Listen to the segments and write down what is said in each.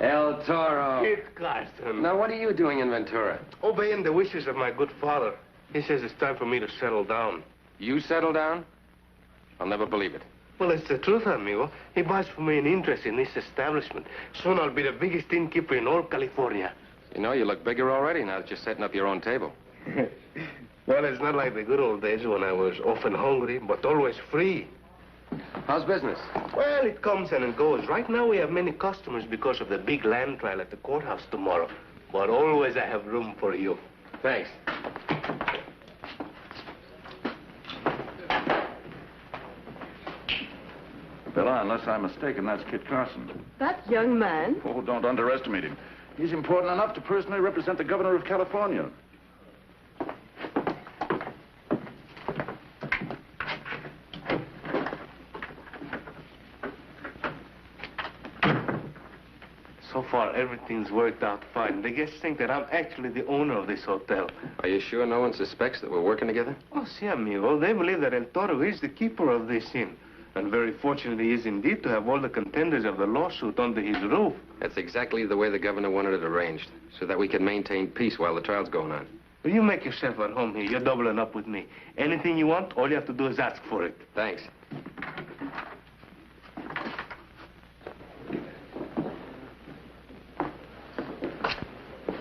El Toro. Kit Carson. Now, what are you doing in Ventura? Obeying the wishes of my good father. He says it's time for me to settle down. You settle down? I'll never believe it. Well, it's the truth, amigo. He buys for me an interest in this establishment. Soon I'll be the biggest innkeeper in all California. You know, you look bigger already now that you're setting up your own table. Well, it's not like the good old days when I was often hungry, but always free. How's business? Well, it comes and it goes. Right now we have many customers because of the big land trial at the courthouse tomorrow. But always I have room for you. Thanks. Bella, unless I'm mistaken, that's Kit Carson. That young man? Oh, don't underestimate him. He's important enough to personally represent the governor of California. So far, everything's worked out fine. The guests think that I'm actually the owner of this hotel. Are you sure no one suspects that we're working together? Oh, si, amigo. They believe that El Toro is the keeper of this inn. And very fortunate he is indeed to have all the contenders of the lawsuit under his roof. That's exactly the way the governor wanted it arranged, so that we can maintain peace while the trial's going on. Well, you make yourself at home here. You're doubling up with me. Anything you want, all you have to do is ask for it. Thanks.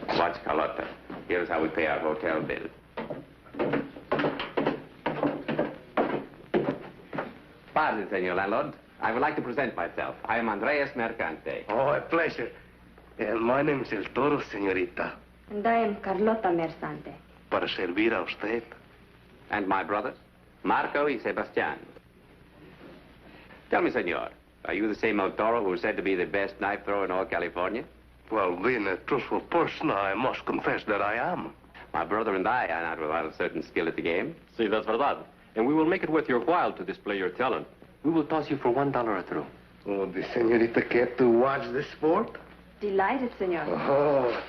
Watch, Carlotta. Here's how we pay our hotel bill. Pardon, senor landlord. I would like to present myself. I am Andreas Mercante. Oh, a pleasure. My name is El Toro, señorita. And I am Carlota Mersante. Para servir a usted. And my brothers, Marco y Sebastián. Tell me, senor, are you the same El Toro who is said to be the best knife thrower in all California? Well, being a truthful person, I must confess that I am. My brother and I are not without a certain skill at the game. Si, that's verdad. And we will make it worth your while to display your talent. We will toss you for $1 a throw. Oh, the señorita care to watch the sport? Delighted, senor. Oh.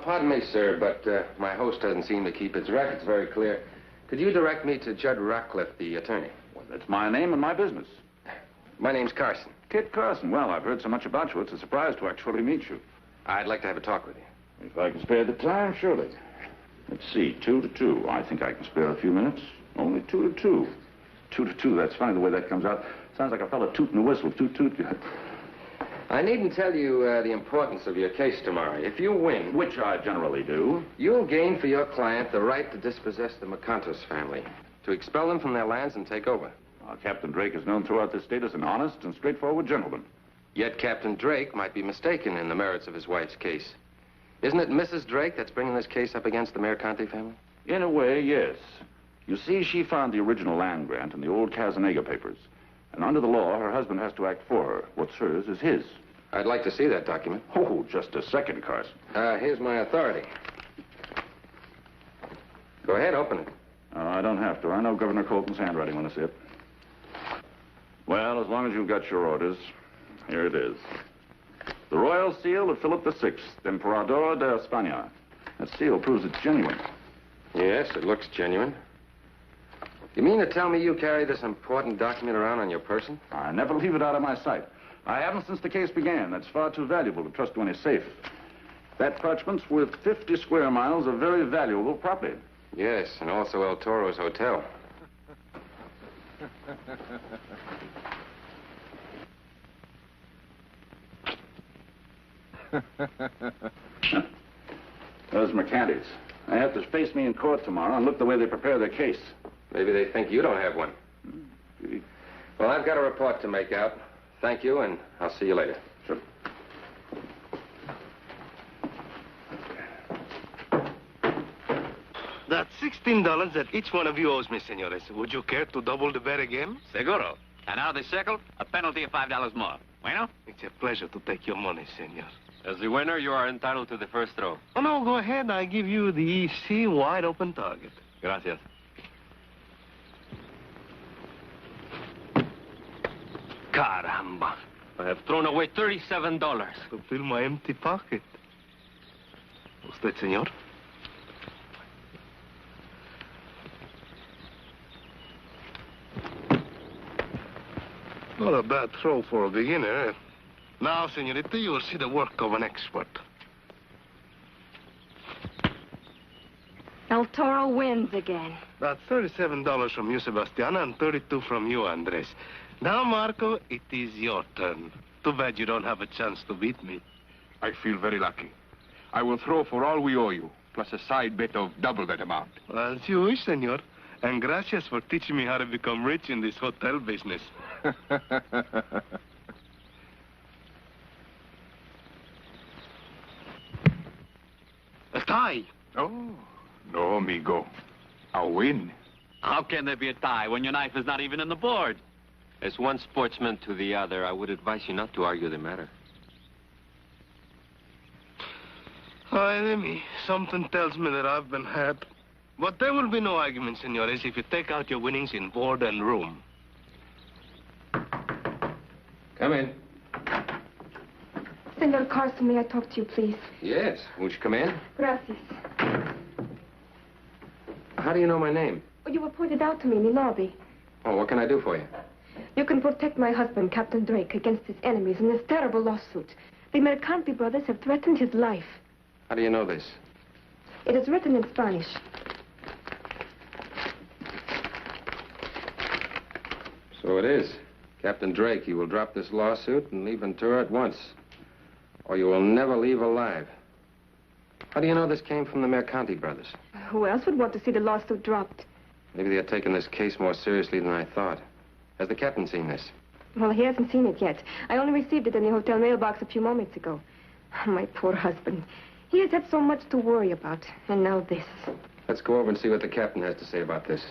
Pardon me, sir, but my host doesn't seem to keep its records very clear. Could you direct me to Judd Ratcliffe, the attorney? Well, that's my name and my business. My name's Carson. Kit Carson. Well, I've heard so much about you, it's a surprise to actually meet you. I'd like to have a talk with you. If I can spare the time, surely. Let's see, 2 to 2. I think I can spare a few minutes. Only 2 to 2. 2 to 2, that's funny the way that comes out. Sounds like a fella tooting a whistle. Toot, toot. I needn't tell you the importance of your case tomorrow. If you win... Which I generally do. You'll gain for your client the right to dispossess the McContos family, to expel them from their lands and take over. Captain Drake is known throughout this state as an honest and straightforward gentleman. Yet Captain Drake might be mistaken in the merits of his wife's case. Isn't it Mrs. Drake that's bringing this case up against the Mercante family? In a way, yes. You see, she found the original land grant in the old Casanega papers. And under the law, her husband has to act for her. What's hers is his. I'd like to see that document. Oh, just a second, Carson. Here's my authority. Go ahead, open it. I don't have to. I know Governor Colton's handwriting when I see it. Well, as long as you've got your orders, here it is. The royal seal of Philip VI, Emperador de España. That seal proves it's genuine. Yes, it looks genuine. You mean to tell me you carry this important document around on your person? I never leave it out of my sight. I haven't since the case began. That's far too valuable to trust to any safe. That parchment's worth 50 square miles of very valuable property. Yes, and also El Toro's hotel. Those Mercantes. They have to face me in court tomorrow and look the way they prepare their case. Maybe they think you don't have one. Well, I've got a report to make out. Thank you, and I'll see you later. Sure. That's $16 that each one of you owes me, senores. Would you care to double the bet again? Seguro. And now the second, a penalty of $5 more. Bueno? It's a pleasure to take your money, senor. As the winner, you are entitled to the first throw. Oh, no, go ahead. I give you the easy, wide-open target. Gracias. Caramba. I have thrown away $37. To fill my empty pocket. ¿Usted, señor? Not a bad throw for a beginner. Now, señorita, you will see the work of an expert. El Toro wins again. That's $37 from you, Sebastiana, and $32 from you, Andres. Now, Marco, it is your turn. Too bad you don't have a chance to beat me. I feel very lucky. I will throw for all we owe you, plus a side bet of double that amount. As you wish, senor. And gracias for teaching me how to become rich in this hotel business. A tie. Oh, no, amigo. A win. How can there be a tie when your knife is not even in the board? As one sportsman to the other, I would advise you not to argue the matter. Ay de me. Something tells me that I've been had. But there will be no argument, senores, if you take out your winnings in board and room. Come in. Senor Carson, may I talk to you, please? Yes. Won't you come in? Gracias. How do you know my name? Oh, you were pointed out to me in the lobby. Oh, what can I do for you? You can protect my husband, Captain Drake, against his enemies in this terrible lawsuit. The Mercanti brothers have threatened his life. How do you know this? It is written in Spanish. So it is. Captain Drake, you will drop this lawsuit and leave Ventura at once. Or you will never leave alive. How do you know this came from the Mercanti brothers? Who else would want to see the lawsuit dropped? Maybe they're taking this case more seriously than I thought. Has the captain seen this? Well, he hasn't seen it yet. I only received it in the hotel mailbox a few moments ago. Oh, my poor husband. He has had so much to worry about, and now this. Let's go over and see what the captain has to say about this.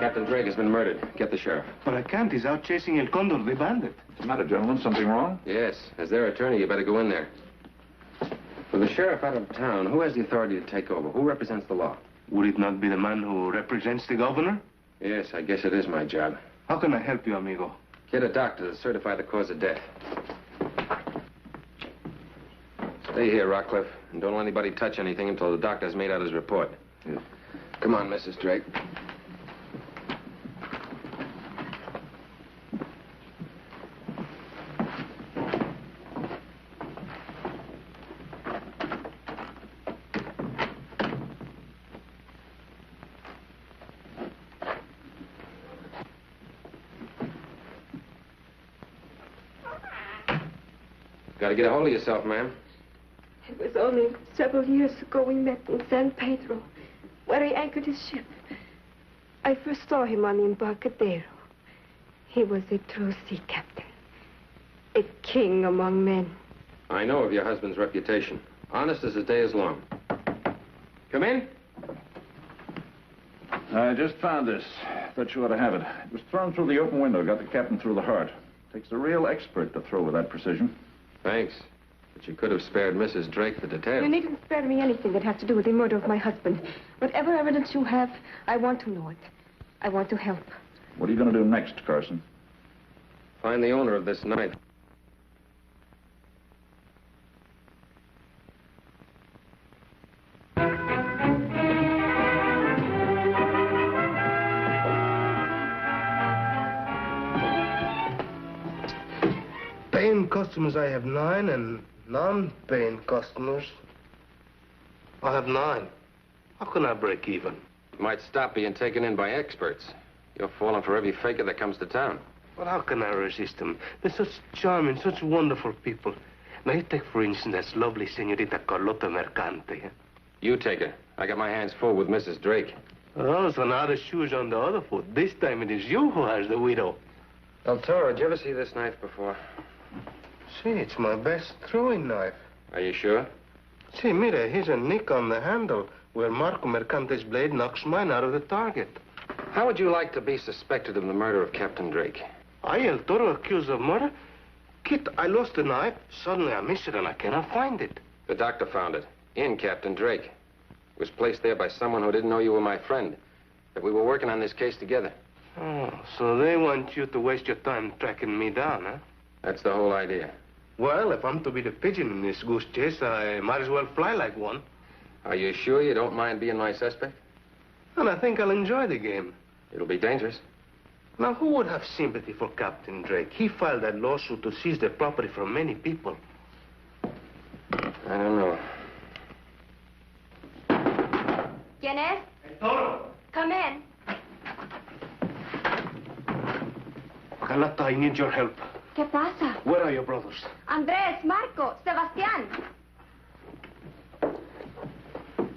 Captain Drake has been murdered. Get the sheriff. But I can't. He's out chasing El Condor, the bandit. What's the matter, gentlemen? Something wrong? Yes. As their attorney, you better go in there. With the sheriff out of town, who has the authority to take over? Who represents the law? Would it not be the man who represents the governor? Yes, I guess it is my job. How can I help you, amigo? Get a doctor to certify the cause of death. Stay here, Rockcliffe, and don't let anybody touch anything until the doctor's made out his report. Yes. Come on, Mrs. Drake. Got to get a hold of yourself, ma'am. It was only several years ago we met in San Pedro, where he anchored his ship. I first saw him on the Embarcadero. He was a true sea captain, a king among men. I know of your husband's reputation. Honest as the day is long. Come in. I just found this. Thought you ought to have it. It was thrown through the open window, got the captain through the heart. Takes a real expert to throw with that precision. Thanks. But you could have spared Mrs. Drake the details. You needn't spare me anything that has to do with the murder of my husband. Whatever evidence you have, I want to know it. I want to help. What are you going to do next, Carson? Find the owner of this knife. Paying customers, I have 9, and non-paying customers, I have 9. How can I break even? Might stop being taken in by experts. You're falling for every faker that comes to town. But how can I resist them? They're such charming, such wonderful people. Now, you take, for instance, that lovely senorita Carlota Mercante. You take her. I got my hands full with Mrs. Drake. Oh, so now the shoe's on the other foot. This time it is you who has the widow. El Toro, did you ever see this knife before? See, it's my best throwing knife. Are you sure? See, mira, here's a nick on the handle where Marco Mercante's blade knocks mine out of the target. How would you like to be suspected of the murder of Captain Drake? I, El Toro, accused of murder? Kit, I lost the knife. Suddenly I miss it and I cannot find it. The doctor found it. In Captain Drake. It was placed there by someone who didn't know you were my friend. That we were working on this case together. Oh, so they want you to waste your time tracking me down, huh? That's the whole idea. Well, if I'm to be the pigeon in this goose chase, I might as well fly like one. Are you sure you don't mind being my suspect? And I think I'll enjoy the game. It'll be dangerous. Now, who would have sympathy for Captain Drake? He filed that lawsuit to seize the property from many people. I don't know. ¿Quién es? El Toro. Come in. Carlota, I need your help. ¿Qué pasa? Where are your brothers? Andrés, Marco, Sebastián.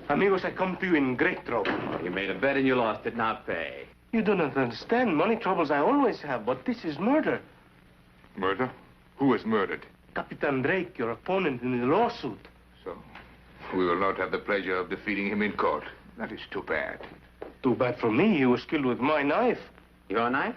Amigos, I come to you in great trouble. You made a bet and you lost it, now pay. You do not understand. Money troubles I always have, but this is murder. Murder? Who was murdered? Capitan Drake, your opponent in the lawsuit. So, we will not have the pleasure of defeating him in court. That is too bad. Too bad for me. He was killed with my knife. Your knife?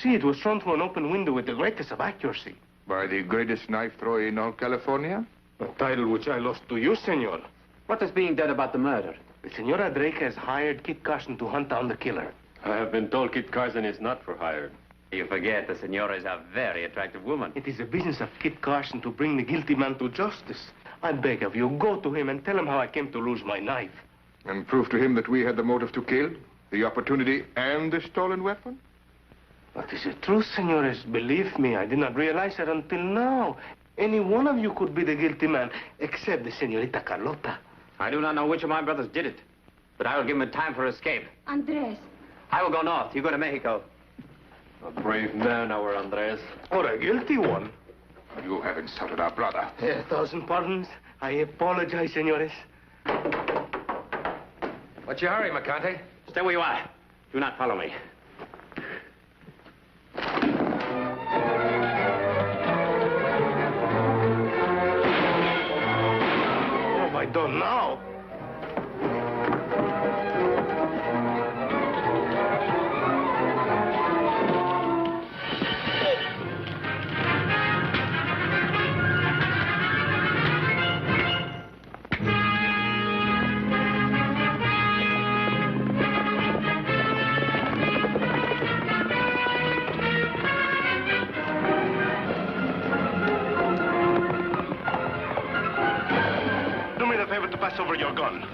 See, it was thrown through an open window with the greatest of accuracy. By the greatest knife thrower in all California? A title which I lost to you, senor. What is being done about the murder? The Senora Drake has hired Kit Carson to hunt down the killer. I have been told Kit Carson is not for hire. You forget the senora is a very attractive woman. It is the business of Kit Carson to bring the guilty man to justice. I beg of you, go to him and tell him how I came to lose my knife. And prove to him that we had the motive to kill, the opportunity, and the stolen weapon? But is it true, senores? Believe me, I did not realize it until now. Any one of you could be the guilty man, except the senorita Carlota. I do not know which of my brothers did it, but I will give him time for escape. Andrés. I will go north. You go to Mexico. A brave man, our Andres. Or a guilty one. You have insulted our brother. 1,000 pardons. I apologize, senores. What's your hurry, McConaughey? Stay where you are. Do not follow me. What have I done now? Do me the favor to pass over your gun.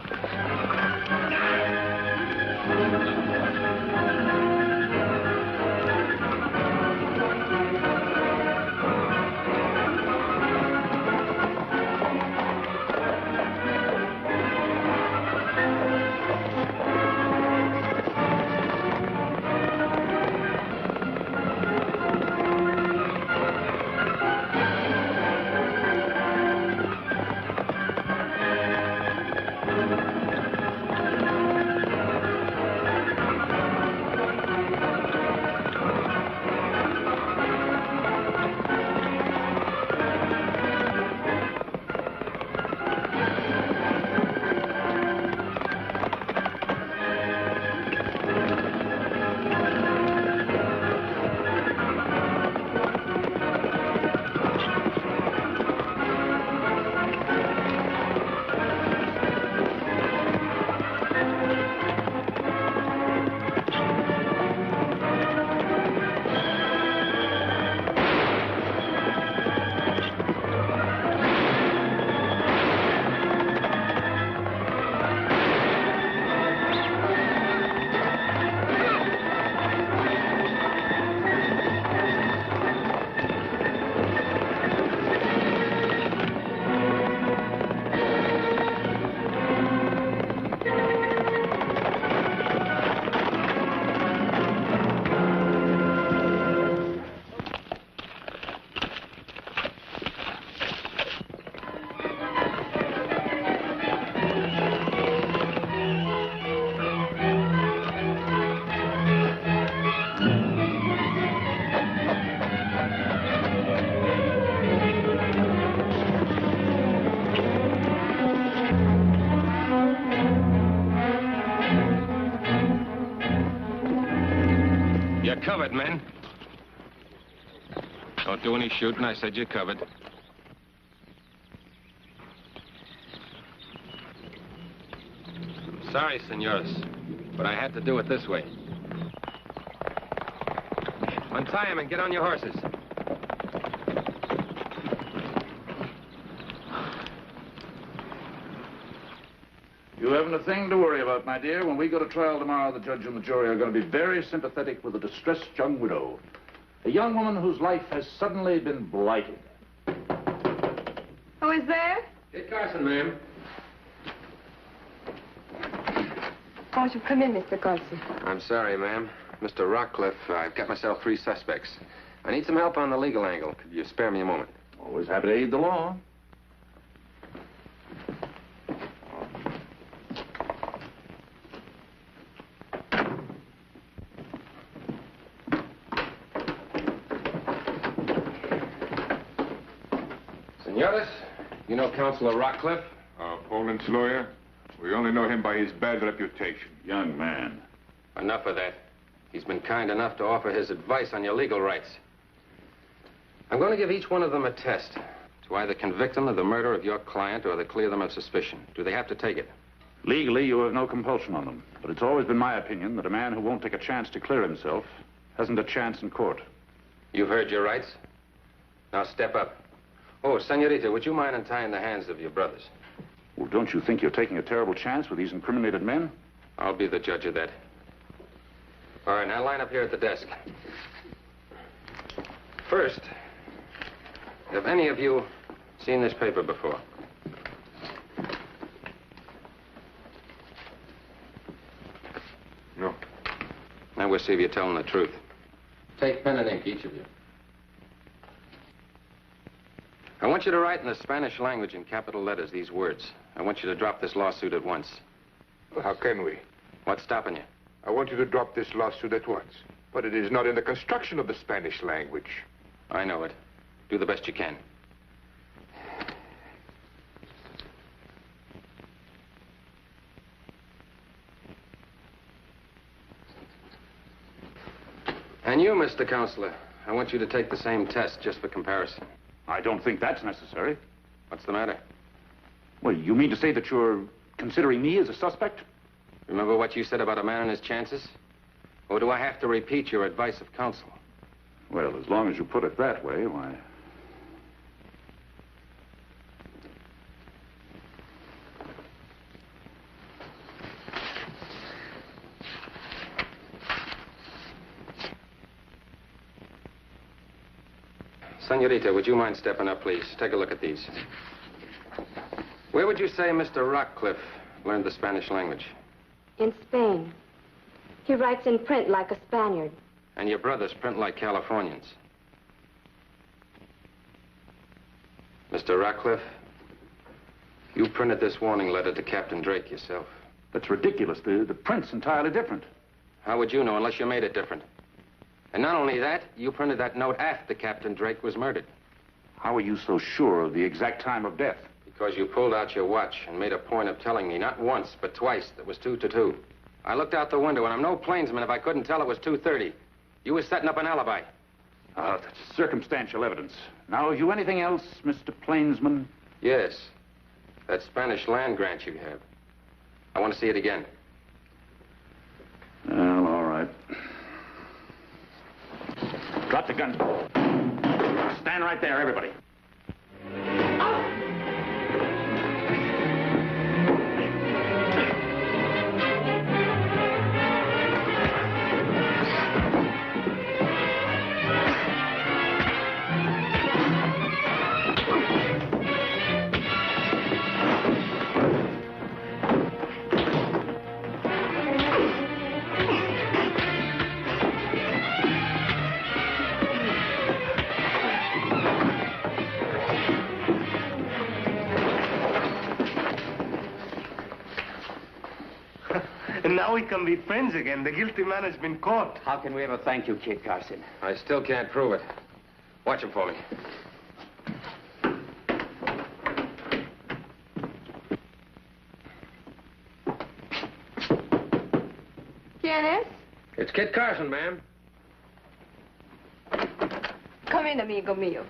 You're covered, men. Don't do any shooting. I said you're covered. I'm sorry, senores, but I had to do it this way. Untie him and get on your horses. You haven't a thing to worry about, my dear. When we go to trial tomorrow, the judge and the jury are going to be very sympathetic with a distressed young widow. A young woman whose life has suddenly been blighted. Who is there? Kit Carson, ma'am. Won't you come in, Mr. Carson? I'm sorry, ma'am. Mr. Rockcliffe, I've got myself 3 suspects. I need some help on the legal angle. Could you spare me a moment? Always happy to aid the law. Senores, you know Counselor Rockcliffe? Poland's lawyer? We only know him by his bad reputation. Young man. Enough of that. He's been kind enough to offer his advice on your legal rights. I'm going to give each one of them a test to either convict them of the murder of your client or to clear them of suspicion. Do they have to take it? Legally, you have no compulsion on them. But it's always been my opinion that a man who won't take a chance to clear himself hasn't a chance in court. You've heard your rights. Now step up. Oh, senorita, would you mind untying the hands of your brothers? Well, don't you think you're taking a terrible chance with these incriminated men? I'll be the judge of that. All right, now line up here at the desk. First, have any of you seen this paper before? No. Now we'll see if you're telling the truth. Take pen and ink, each of you. I want you to write in the Spanish language in capital letters these words. I want you to drop this lawsuit at once. Well, how can we? What's stopping you? I want you to drop this lawsuit at once. But it is not in the construction of the Spanish language. I know it. Do the best you can. And you, Mr. Counselor, I want you to take the same test just for comparison. I don't think that's necessary. What's the matter? Well, you mean to say that you're considering me as a suspect? Remember what you said about a man and his chances? Or do I have to repeat your advice of counsel? Well, as long as you put it that way, why... Senorita, would you mind stepping up, please? Take a look at these. Where would you say Mr. Rockcliffe learned the Spanish language? In Spain. He writes in print like a Spaniard. And your brothers print like Californians. Mr. Rockcliffe, you printed this warning letter to Captain Drake yourself. That's ridiculous. The print's entirely different. How would you know unless you made it different? And not only that, you printed that note after Captain Drake was murdered. How are you so sure of the exact time of death? Because you pulled out your watch and made a point of telling me, not once, but twice, that it was 2 to 2. I looked out the window, and I'm no plainsman if I couldn't tell it was 2:30. You were setting up an alibi. That's circumstantial evidence. Now, have you anything else, Mr. Plainsman? Yes. That Spanish land grant you have. I want to see it again. Well, all right. Drop the gun. Stand right there, everybody. And now we can be friends again. The guilty man has been caught. How can we ever thank you, Kit Carson? I still can't prove it. Watch him for me. ¿Quién es? It's Kit Carson, ma'am. Come Come in, amigo mío.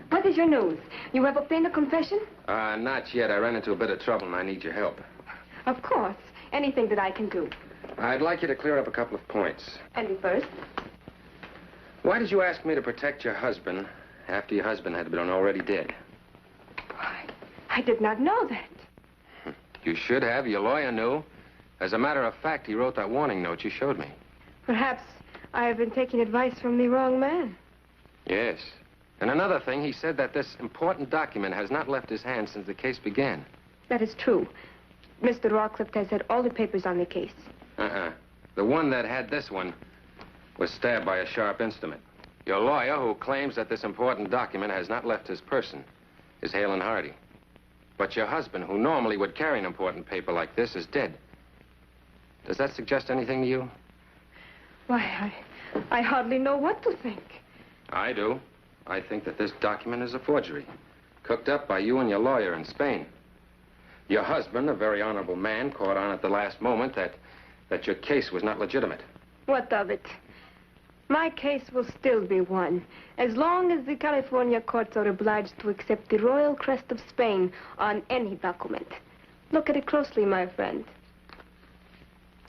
What is your news? You have obtained a confession? Not yet. I ran into a bit of trouble and I need your help. Of course. Anything that I can do. I'd like you to clear up a couple of points. And the first? Why did you ask me to protect your husband after your husband had been already dead? I did not know that. You should have. Your lawyer knew. As a matter of fact, he wrote that warning note you showed me. Perhaps I have been taking advice from the wrong man. Yes. And another thing, he said that this important document has not left his hands since the case began. That is true. Mr. Rawcliffe has had all the papers on the case. The one that had this one was stabbed by a sharp instrument. Your lawyer, who claims that this important document has not left his person, is hale and hearty. But your husband, who normally would carry an important paper like this, is dead. Does that suggest anything to you? Why, I hardly know what to think. I do. I think that this document is a forgery, cooked up by you and your lawyer in Spain. Your husband, a very honorable man, caught on at the last moment that your case was not legitimate. What of it? My case will still be won, as long as the California courts are obliged to accept the royal crest of Spain on any document. Look at it closely, my friend.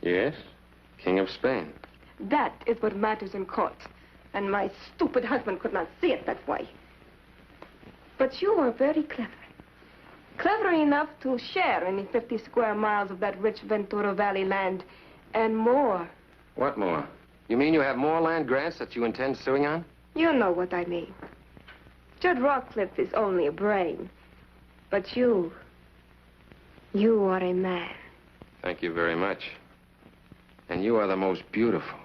Yes, King of Spain. That is what matters in court, and my stupid husband could not see it that way. But you are very clever. Clever enough to share in the 50 square miles of that rich Ventura Valley land, and more. What more? You mean you have more land grants that you intend suing on? You know what I mean. Judd Rawcliffe is only a brain. But you are a man. Thank you very much. And you are the most beautiful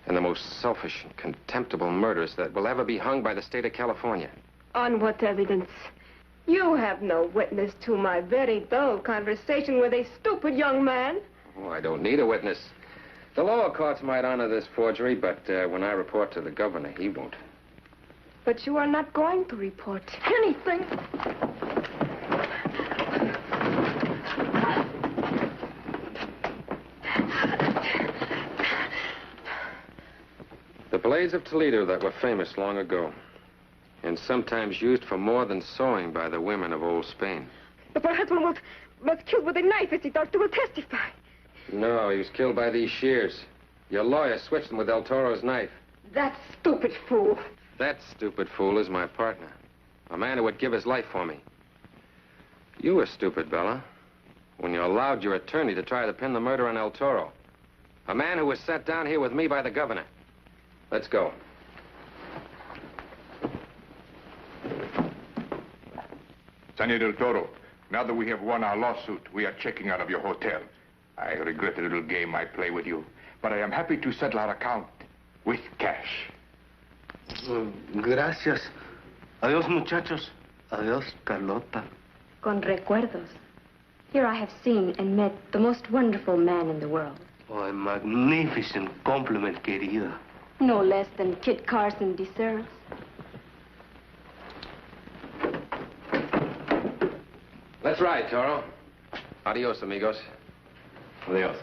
and the most selfish and contemptible murderess that will ever be hung by the state of California. On what evidence? You have no witness to my very dull conversation with a stupid young man. Oh, I don't need a witness. The lower courts might honor this forgery, but when I report to the governor, he won't. But you are not going to report anything. The blades of Toledo that were famous long ago, and sometimes used for more than sewing by the women of old Spain. If my husband was killed with a knife, as the doctor will testify. No, he was killed by these shears. Your lawyer switched them with Del Toro's knife. That stupid fool. That stupid fool is my partner. A man who would give his life for me. You were stupid, Bella, when you allowed your attorney to try to pin the murder on El Toro. A man who was sent down here with me by the governor. Let's go. Senor Del Toro, now that we have won our lawsuit, we are checking out of your hotel. I regret the little game I play with you, but I am happy to settle our account with cash. Gracias. Adiós, muchachos. Adiós, Carlota. Con recuerdos. Here I have seen and met the most wonderful man in the world. Oh, a magnificent compliment, querida. No less than Kit Carson deserves. Let's ride, Toro. Adios, amigos. Adios.